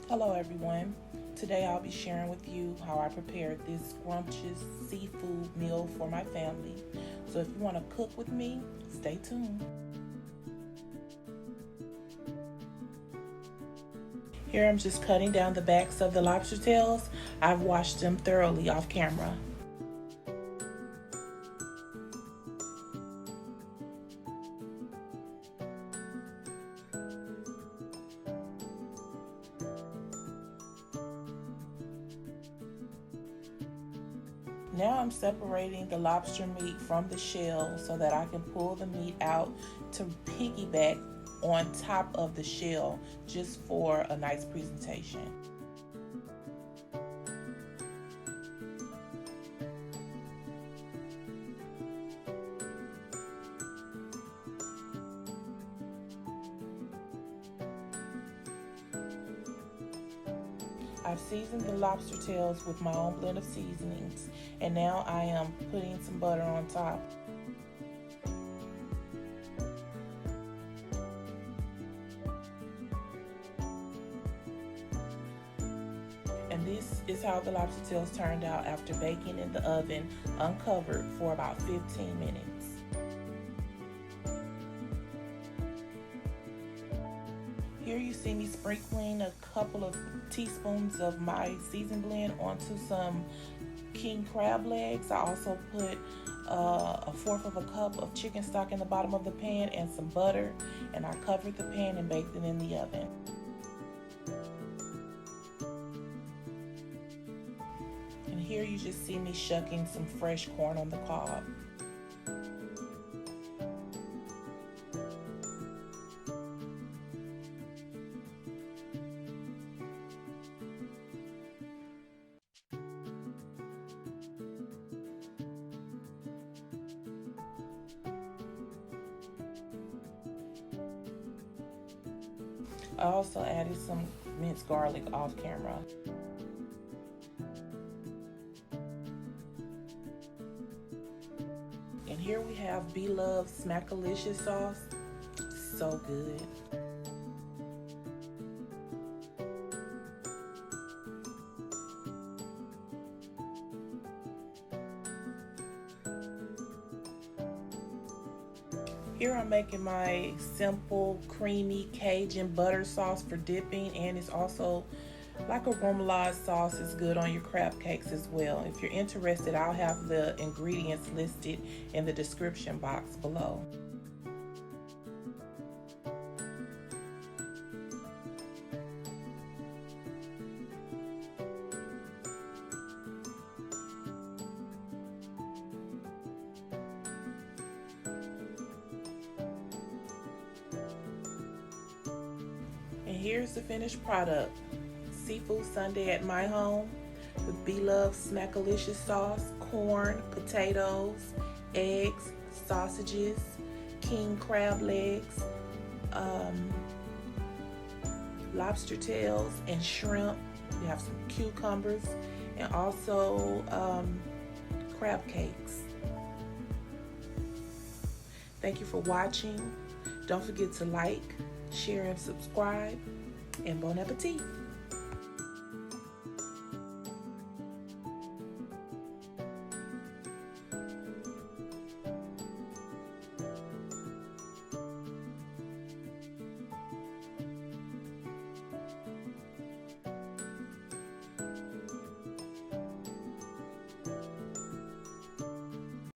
Hello everyone. Today I'll be sharing with you how I prepared this scrumptious seafood meal for my family. So if you want to cook with me, stay tuned. Here I'm just cutting down the backs of the lobster tails. I've washed them thoroughly off camera. Now I'm separating the lobster meat from the shell so that I can pull the meat out to piggyback on top of the shell just for a nice presentation. I've seasoned the lobster tails with my own blend of seasonings, and now I am putting some butter on top. And this is how the lobster tails turned out after baking in the oven uncovered for about 15 minutes. Here you see me sprinkling a couple of teaspoons of my seasoned blend onto some king crab legs. I also put a fourth of a cup of chicken stock in the bottom of the pan and some butter, and I covered the pan and baked it in the oven. And here you just see me shucking some fresh corn on the cob. I also added some minced garlic off camera. And here we have Beloved Smackalicious sauce. So good. Here I'm making my simple, creamy Cajun butter sauce for dipping, and it's also like a caramelized sauce. It's good on your crab cakes as well. If you're interested, I'll have the ingredients listed in the description box below. And here's the finished product. Seafood Sunday at my home with Beloved Smackalicious sauce, corn, potatoes, eggs, sausages, king crab legs, lobster tails, and shrimp. We have some cucumbers and also crab cakes. Thank you for watching. Don't forget to like, share, and subscribe, and bon appetit.